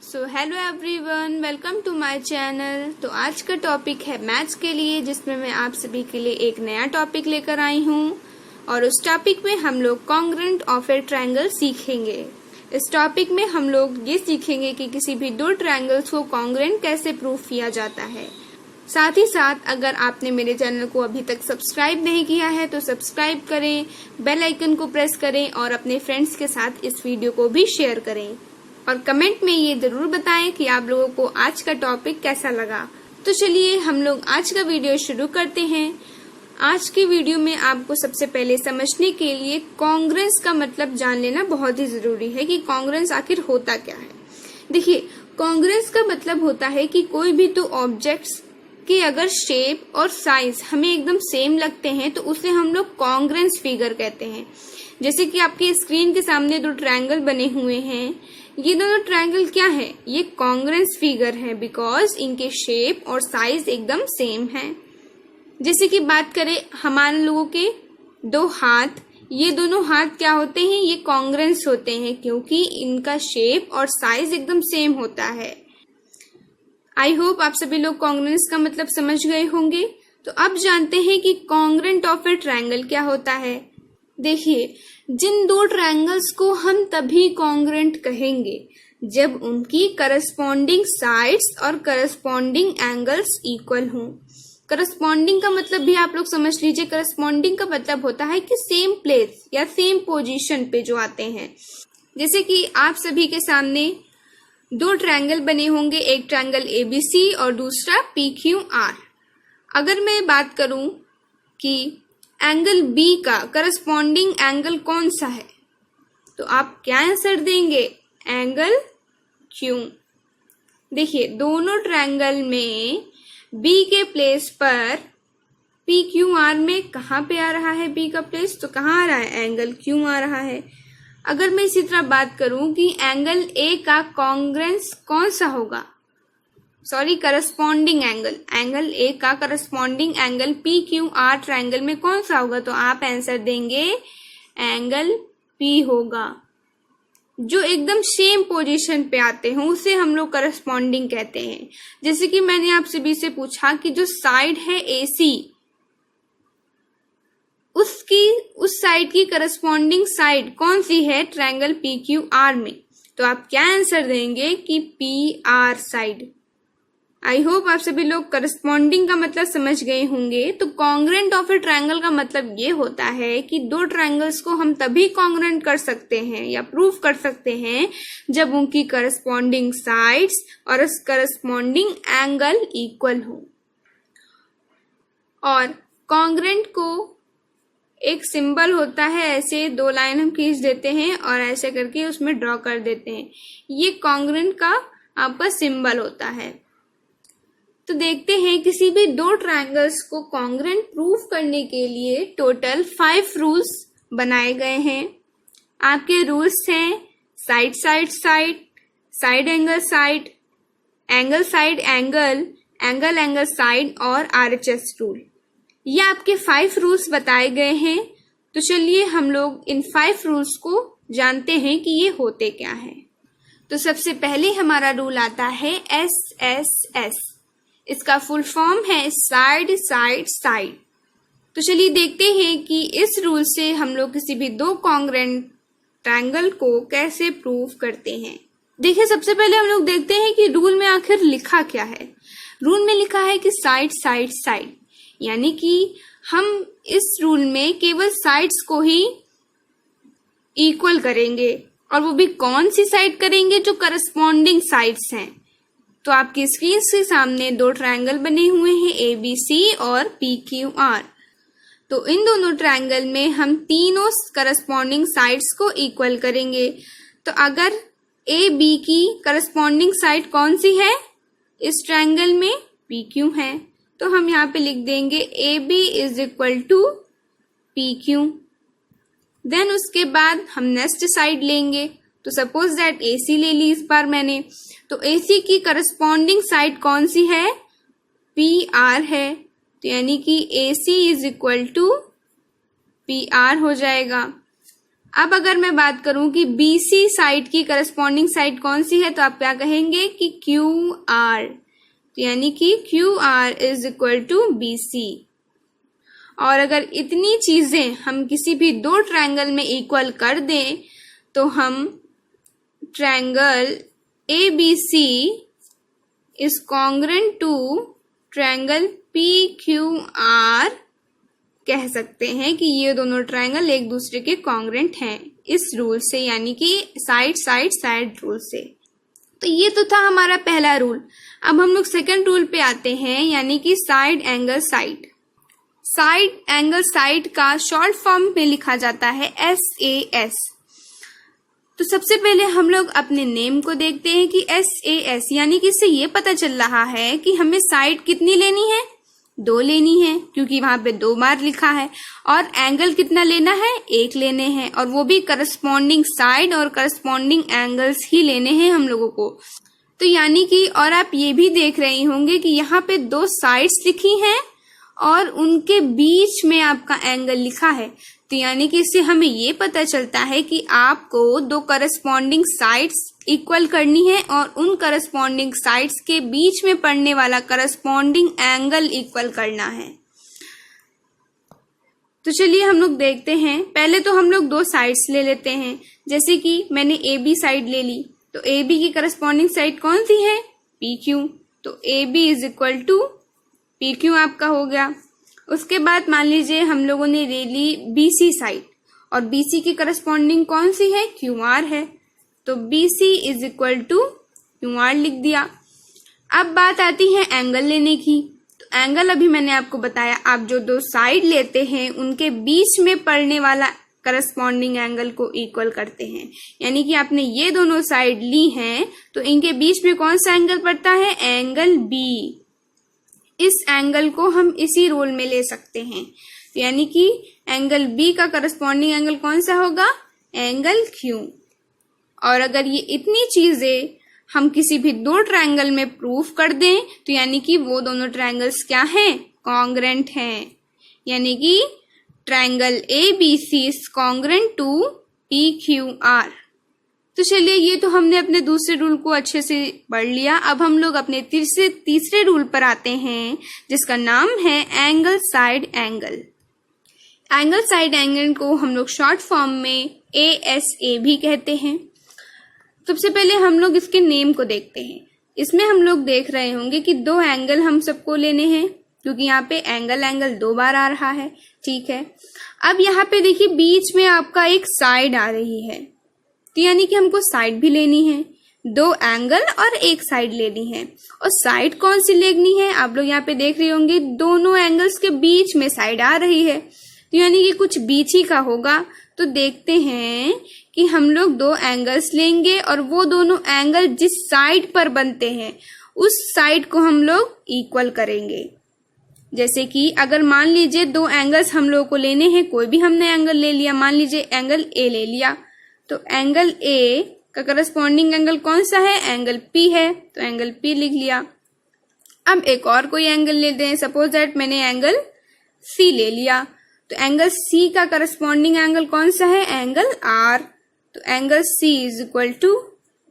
So hello everyone, welcome to my channel. तो आज का टॉपिक है मैथ्स के लिए, जिसमें मैं आप सभी के लिए एक नया टॉपिक लेकर आई हूँ और उस टॉपिक में हम लोग कॉन्ग्रुएंट ऑफ ए ट्रायंगल सीखेंगे। इस टॉपिक में हम लोग ये सीखेंगे कि किसी भी दो ट्रायंगल्स को कॉन्ग्रुएंट कैसे प्रूफ किया जाता है। साथ ही साथ अगर आपने मेरे चैनल को अभी तक सब्सक्राइब नहीं किया है तो सब्सक्राइब करें, बेल आइकन को प्रेस करें और अपने फ्रेंड्स के साथ इस वीडियो को भी शेयर करें और कमेंट में ये जरूर बताएं कि आप लोगों को आज का टॉपिक कैसा लगा। तो चलिए हम लोग आज का वीडियो शुरू करते हैं। आज की वीडियो में आपको सबसे पहले समझने के लिए कॉन्ग्रुएंस का मतलब जान लेना बहुत ही जरूरी है कि कॉन्ग्रुएंस आखिर होता क्या है। देखिए, कॉन्ग्रुएंस का मतलब होता है कि कोई भी दो ऑब्जेक्ट्स कि अगर शेप और साइज हमें एकदम सेम लगते हैं तो उसे हम लोग कॉन्ग्रुएंस फिगर कहते हैं। जैसे कि आपके स्क्रीन के सामने दो ट्रायंगल बने हुए हैं, ये दोनों ट्रायंगल क्या है? ये कॉन्ग्रुएंस फिगर है बिकॉज इनके शेप और साइज एकदम सेम है। जैसे कि बात करें हमारे लोगों के दो हाथ, ये दोनों हाथ क्या होते हैं? ये कॉन्ग्रुएंस होते हैं क्योंकि इनका शेप और साइज एकदम सेम होता है। आई होप आप सभी लोग कॉन्ग्रुएंस का मतलब समझ गए होंगे। तो अब जानते हैं कि कॉन्ग्रुएंट ऑफ ए ट्रायंगल क्या होता है। देखिए, जिन दो ट्रायंगल्स को हम तभी कॉन्ग्रुएंट कहेंगे जब उनकी करस्पॉन्डिंग साइड्स और करस्पॉन्डिंग एंगल्स इक्वल हों। करस्पॉन्डिंग का मतलब भी आप लोग समझ लीजिए। करस्पॉन्डिंग का मतलब होता है कि सेम प्लेस या सेम पोजीशन पे जो आते हैं। जैसे कि आप सभी के सामने दो ट्रायंगल बने होंगे, एक ट्रायंगल एबीसी और दूसरा पीक्यूआर। अगर मैं बात करूं कि एंगल बी का करस्पॉन्डिंग एंगल कौन सा है, तो आप क्या आंसर देंगे? Angle Q. देखिए, दोनों ट्रायंगल में बी के प्लेस पर पी क्यू आर में कहाँ पे आ रहा है बी का प्लेस? तो कहाँ आ रहा है? एंगल क्यू आ रहा है। अगर मैं इसी तरह बात करूं कि एंगल ए का कॉन्ग्रुएंस कौन सा होगा, करस्पॉन्डिंग एंगल ए का corresponding angle P Q R triangle में कौन सा होगा, तो आप आंसर देंगे एंगल पी होगा। जो एकदम सेम पोजीशन पे आते हैं उसे हम लोग करस्पॉन्डिंग कहते हैं। जैसे कि मैंने आप सभी से पूछा कि जो साइड है एसी, उस साइड की करस्पॉन्डिंग साइड कौन सी है ट्रायंगल पी क्यू आर में, तो आप क्या आंसर देंगे कि P R side. I hope आप सभी लोग करस्पॉन्डिंग का मतलब समझ गए होंगे। तो कॉन्ग्रुएंट ऑफ ए ट्रायंगल का मतलब ये होता है कि दो ट्रायंगल्स को हम तभी कॉन्ग्रुएंट कर सकते हैं या प्रूफ कर सकते हैं जब उनकी करस्पॉन्डिंग साइड्स और करस्पॉन्डिंग एंगल इक्वल हो। और कॉन्ग्रुएंट को एक सिंबल होता है, ऐसे दो लाइन हम खींच देते हैं और ऐसे करके उसमें ड्रॉ कर देते हैं। ये कॉन्ग्रुएंट का आपका सिंबल होता है। तो देखते हैं किसी भी दो ट्रायंगल्स को कॉन्ग्रुएंट प्रूफ करने के लिए टोटल 5 रूल्स बनाए गए हैं। आपके रूल्स हैं side side side, side angle side, angle side angle, angle angle side और आरएचएस रूल। ये आपके 5 रूल्स बताए गए हैं। तो चलिए हम लोग इन 5 रूल्स को जानते हैं कि ये होते क्या हैं। तो सबसे पहले हमारा रूल आता है SSS। इसका फुल फॉर्म है साइड साइड साइड। तो चलिए देखते हैं कि इस रूल से हम लोग किसी भी दो कॉन्ग्रुएंट ट्रायंगल को कैसे प्रूव करते हैं। देखिए, सबसे पहले हम लोग देखते हैं कि रूल में आखिर लिखा क्या है। रूल में लिखा है कि साइड साइड साइड, यानी कि हम इस रूल में केवल साइड्स को ही इक्वल करेंगे, और वो भी कौन सी साइड करेंगे? जो करस्पॉन्डिंग साइड्स हैं। तो आपकी स्क्रीन के सामने दो ट्रायंगल बने हुए हैं, एबीसी और पीक्यूआर। तो इन दोनों ट्रायंगल में हम तीनों करस्पॉन्डिंग साइड्स को इक्वल करेंगे। तो अगर ए बी की करस्पॉन्डिंग साइड कौन सी है इस ट्रायंगल में? पीक्यू है। तो हम यहाँ पे लिख देंगे A B is equal to P Q. Then उसके बाद हम नेक्स्ट साइड लेंगे। तो सपोज दैट AC ले ली इस बार मैंने, तो AC की करस्पॉन्डिंग साइड कौन सी है? PR है। तो यानी कि AC is equal to PR हो जाएगा। अब अगर मैं बात करूं कि BC साइड की करस्पॉन्डिंग साइड कौन सी है, तो आप क्या कहेंगे कि QR, यानी कि QR is equal to BC। और अगर इतनी चीजें हम किसी भी दो ट्रायंगल में इक्वल कर दें तो हम triangle ABC is congruent to triangle PQR कह सकते हैं कि ये दोनों ट्रायंगल एक दूसरे के कॉन्ग्रुएंट हैं इस रूल से, यानी कि साइड साइड साइड रूल से। तो ये तो था हमारा पहला रूल। अब हम लोग सेकंड रूल पे आते हैं, यानी कि side angle side. Side angle side का शॉर्ट फॉर्म में लिखा जाता है SAS। तो सबसे पहले हम लोग अपने नेम को देखते हैं कि SAS, यानी कि इससे ये पता चल रहा है कि हमें साइड कितनी लेनी है, 2 लेनी है, क्योंकि वहां पे 2 बार लिखा है। और एंगल कितना लेना है, 1 लेने हैं, और वो भी करस्पॉन्डिंग साइड और करस्पॉन्डिंग एंगल्स ही लेने हैं हम लोगों को। तो यानी कि और आप ये भी देख रहे होंगे कि यहाँ पे 2 साइड्स लिखी हैं और उनके बीच में आपका एंगल लिखा है। तो यानी कि इससे हमें ये पता चलता है कि आपको 2 करस्पॉन्डिंग साइड्स इक्वल करनी है और उन करस्पॉन्डिंग साइड्स के बीच में पड़ने वाला करस्पॉन्डिंग एंगल इक्वल करना है। तो चलिए हम लोग देखते हैं। पहले तो हम लोग 2 साइड्स ले लेते हैं, जैसे कि मैंने AB साइड ले ली, तो AB की करस्पॉन्डिंग साइड कौन सी है, PQ। तो AB is equal to PQ आपका हो गया। उसके बाद मान लीजिए हम लोगों ने ले ली BC साइड, और BC की करस्पॉन्डिंग कौन सी है, QR है, तो BC is equal to QR लिख दिया। अब बात आती है एंगल लेने की। तो एंगल अभी मैंने आपको बताया, आप जो 2 साइड लेते हैं उनके बीच में पड़ने वाला करस्पॉन्डिंग एंगल को इक्वल करते हैं। यानी कि आपने ये दोनों साइड ली हैं तो इनके बीच में कौन सा एंगल पड़ता है, एंगल B। इस एंगल को हम इसी रूल में ले सकते हैं, यानी कि एंगल B का करस्पॉन्डिंग एंगल कौन सा होगा, एंगल Q। और अगर ये इतनी चीजें हम किसी भी 2 ट्रायंगल में प्रूफ कर दें तो यानी कि वो दोनों ट्रायंगल्स क्या हैं, कॉन्ग्रुएंट हैं। यानी कि triangle ABC is congruent to PQR। तो चलिए ये तो हमने अपने दूसरे रूल को अच्छे से पढ़ लिया। अब हम लोग अपने तीसरे रूल पर आते हैं, जिसका नाम है angle side angle. Angle side angle को हम लोग शॉर्ट फॉर्म में ASA भी कहते हैं। सबसे पहले हम लोग इसके नेम को देखते हैं। इसमें हम लोग देख रहे होंगे कि 2 एंगल हम सबको लेने हैं, क्योंकि यहाँ पे एंगल 2 बार आ रहा है, ठीक है। अब यहाँ पे देखिए बीच में आपका एक साइड आ रही है, तो यानी कि हमको साइड भी लेनी है। 2 एंगल और एक साइड लेनी है, और साइड कौन सी लेनी है, आप लोग यहाँ पे देख रहे होंगे दोनों एंगल्स के बीच में साइड आ रही है, तो यानी कि कुछ बीच ही का होगा। तो देखते हैं कि हम लोग 2 एंगल्स लेंगे और वो दोनों एंगल जिस साइड पर बनते हैं उस साइड को हम लोग इक्वल करेंगे। जैसे कि अगर मान लीजिए 2 एंगल्स हम लोगों को लेने हैं, कोई भी हमने एंगल ले लिया, मान लीजिए एंगल A ले लिया, तो एंगल A का करस्पॉन्डिंग एंगल कौन सा है, एंगल P है, तो एंगल P लिख लिया। अब एक और कोई एंगल लेते हैं, सपोज दैट मैंने एंगल C ले लिया, तो एंगल C का करस्पॉन्डिंग एंगल कौन सा है, एंगल R, तो angle C is equal to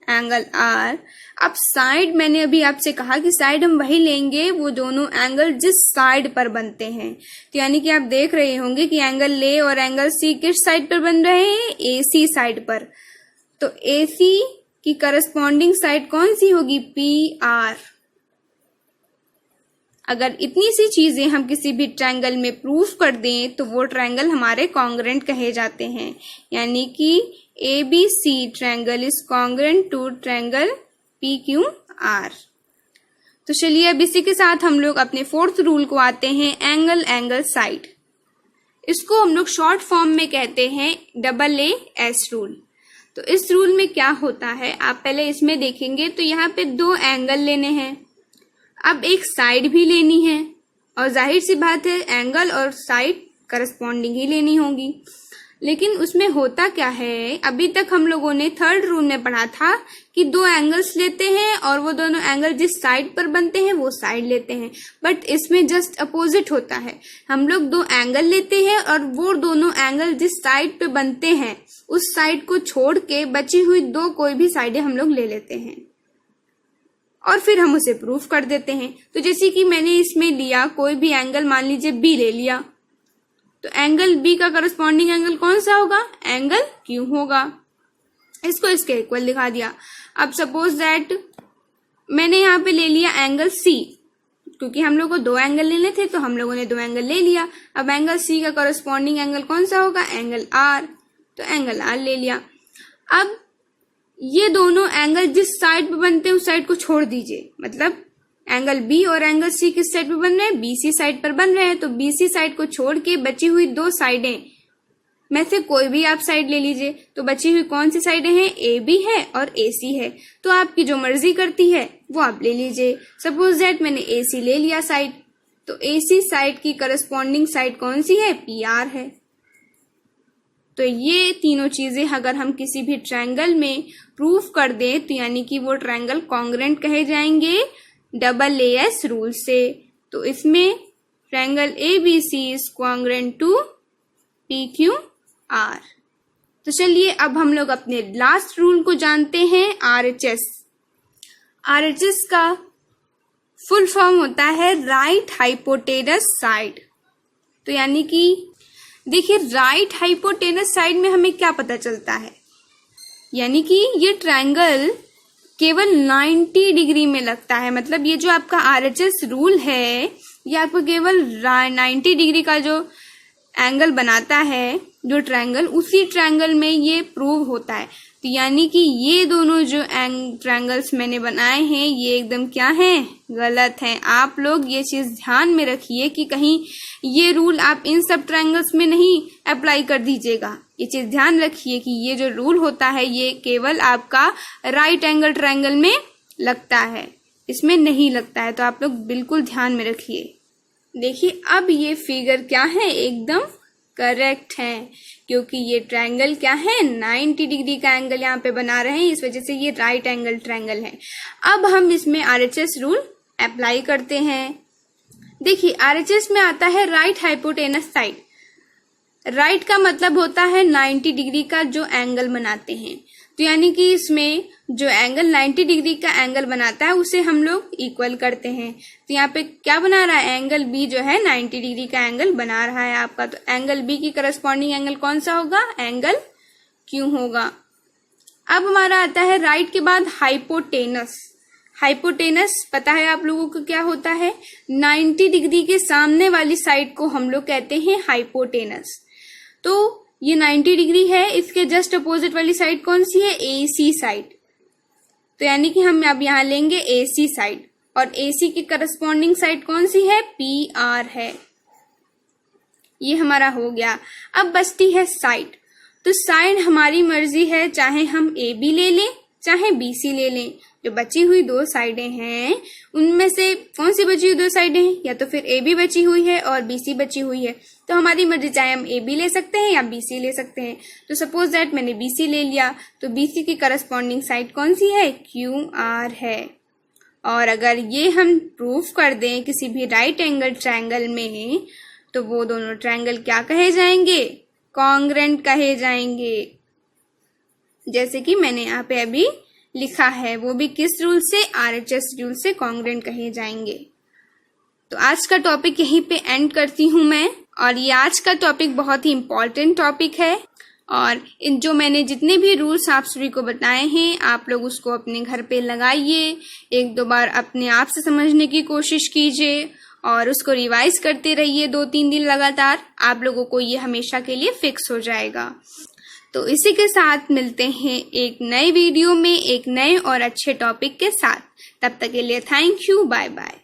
angle R। अब साइड मैंने अभी आपसे कहा कि साइड हम वही लेंगे वो दोनों एंगल जिस साइड पर बनते हैं, तो यानी कि आप देख रहे होंगे कि एंगल A और एंगल C किस साइड पर बन रहे हैं, AC साइड पर। तो AC की करस्पॉन्डिंग साइड कौन सी होगी, PR। अगर इतनी सी चीजें हम किसी भी ट्रायंगल में प्रूफ कर दें तो वो ट्रायंगल हमारे कॉन्ग्रुएंट कहे जाते हैं। यानी कि ABC triangle is congruent to triangle PQR। तो चलिए अब इसी के साथ हम लोग अपने 4th रूल को आते हैं, एंगल एंगल साइड। इसको हम लोग शॉर्ट फॉर्म में कहते हैं AAS रूल। तो इस रूल में क्या होता है, आप पहले इसमें देखेंगे तो यहाँ पे 2 एंगल लेने हैं, अब एक साइड भी लेनी है, और जाहिर सी बात है एंगल और साइड करस्पॉन्डिंग ही लेनी होगी। लेकिन उसमें होता क्या है, अभी तक हम लोगों ने थर्ड रूल में पढ़ा था कि दो एंगल्स लेते हैं और वो दोनों एंगल जिस साइड पर बनते हैं वो साइड लेते हैं, बट इसमें जस्ट अपोजिट होता है। हम लोग दो एंगल लेते हैं और वो दोनों एंगल जिस साइड पे बनते हैं उस साइड को छोड़ के बची हुई दो कोई भी साइडें हम लोग ले लेते हैं और फिर हम उसे प्रूफ कर देते हैं। तो जैसे कि मैंने इसमें लिया कोई भी एंगल, मान लीजिए बी ले लिया, तो एंगल बी का करस्पॉन्डिंग एंगल कौन सा होगा, एंगल क्यू होगा। इसको इसके इक्वल दिखा दिया। अब सपोज दैट मैंने यहाँ पे ले लिया एंगल सी, क्योंकि हम लोग को दो एंगल लेने थे तो हम लोगों ने दो एंगल ले लिया। अब एंगल सी का करस्पॉन्डिंग एंगल कौन सा होगा, एंगल आर, तो एंगल आर ले लिया। अब ये दोनों एंगल जिस साइड पे बनते हैं उस साइड को छोड़ दीजिए, मतलब एंगल बी और एंगल सी किस साइड पे बन रहे हैं, बीसी साइड पर बन रहे हैं। तो बीसी साइड को छोड़ के बची हुई दो साइडें में से कोई भी आप साइड ले लीजिए। तो बची हुई कौन सी साइडें हैं, ए बी है और ए सी है। तो आपकी जो मर्जी करती है वो आप ले लीजिए। सपोज दैट मैंने ए सी ले लिया साइड, तो ए सी साइड की करस्पॉन्डिंग साइड कौन सी है, पी आर है। तो ये तीनों चीजें अगर हम किसी भी ट्रायंगल में प्रूफ कर दें तो यानी कि वो ट्रायंगल कॉन्ग्रुएंट कहे जाएंगे डबल एएस रूल से। तो इसमें triangle ABC is congruent to PQR। तो चलिए अब हम लोग अपने लास्ट रूल को जानते हैं, RHS। RHS का फुल फॉर्म होता है राइट हाइपोटेनस साइड। तो यानी कि देखिए राइट हाइपोटेनस साइड में हमें क्या पता चलता है, यानी कि ये ट्रायंगल केवल 90 डिग्री में लगता है। मतलब ये जो आपका RHS रूल है ये आपको केवल 90 डिग्री का जो एंगल बनाता है जो ट्रायंगल, उसी ट्रायंगल में ये प्रूव होता है। तो यानी कि ये दोनों जो ट्रायंगल्स मैंने बनाए हैं ये एकदम क्या हैं, गलत हैं। आप लोग ये चीज ध्यान में रखिए कि कहीं ये रूल आप इन सब ट्रायंगल्स में नहीं अप्लाई कर दीजिएगा। ये चीज ध्यान रखिए कि ये जो रूल होता है ये केवल आपका राइट एंगल ट्रायंगल में लगता है, इसमें नहीं लगता है। तो आप लोग बिल्कुल ध्यान में रखिए। देखिए अब ये फिगर क्या है, एकदम करेक्ट है, क्योंकि ये ट्रायंगल क्या है 90 डिग्री का एंगल यहाँ पे बना रहे हैं, इस वजह से ये राइट एंगल ट्रायंगल है। अब हम इसमें RHS रूल अप्लाई करते हैं। देखिए RHS में आता है राइट हाइपोटेनस साइड। राइट का मतलब होता है 90 डिग्री का जो एंगल बनाते हैं। तो यानी कि इसमें जो एंगल 90 डिग्री का एंगल बनाता है उसे हम लोग इक्वल करते हैं। तो यहाँ पे क्या बना रहा है, एंगल बी जो है 90 डिग्री का एंगल बना रहा है आपका। तो एंगल बी की करस्पॉन्डिंग एंगल कौन सा होगा, एंगल क्यू होगा। अब हमारा आता है राइट के बाद हाइपोटेनस। हाइपोटेनस पता है आप लोगों को क्या होता है, 90 डिग्री के सामने वाली साइड को हम लोग कहते हैं हाइपोटेनस। तो ये 90 डिग्री है, इसके जस्ट अपोजिट वाली साइड कौन सी है, AC साइड। तो यानी कि हम अब यहाँ लेंगे AC साइड और AC की करस्पॉन्डिंग साइड कौन सी है, PR है। ये हमारा हो गया। अब बचती है साइड। तो साइड हमारी मर्जी है, चाहे हम AB ले लें चाहे BC ले लें। जो बची हुई दो साइडें हैं उनमें से कौन सी बची हुई दो साइडें हैं, या तो फिर AB बची हुई है और BC बची हुई है। तो हमारी मर्जी, चाहे हम AB ले सकते हैं या BC ले सकते हैं। तो सपोज दैट मैंने BC ले लिया, तो BC की करस्पॉन्डिंग साइड कौन सी है, QR है। और अगर ये हम प्रूफ कर दें किसी भी राइट एंगल ट्रायंगल में तो वो दोनों ट्रायंगल क्या कहे जाएंगे, कॉन्ग्रुएंट कहे जाएंगे। जैसे कि मैंने यहाँ पे अभी लिखा है, वो भी किस रूल से, RHS रूल से कॉन्ग्रुएंट कहे जाएंगे। तो आज का टॉपिक यहीं पे एंड करती हूँ मैं। और ये आज का टॉपिक बहुत ही इम्पोर्टेंट टॉपिक है और इन जो मैंने जितने भी रूल्स आप सभी को बताए हैं आप लोग उसको अपने घर पे लगाइए, एक दो बार अपने आप से समझने की कोशिश कीजिए और उसको रिवाइज करते रहिए 2-3 दिन लगातार। आप लोगों को ये हमेशा के लिए फिक्स हो जाएगा। तो इसी के साथ मिलते हैं एक नए वीडियो में एक नए और अच्छे टॉपिक के साथ। तब तक के लिए थैंक यू, बाय बाय।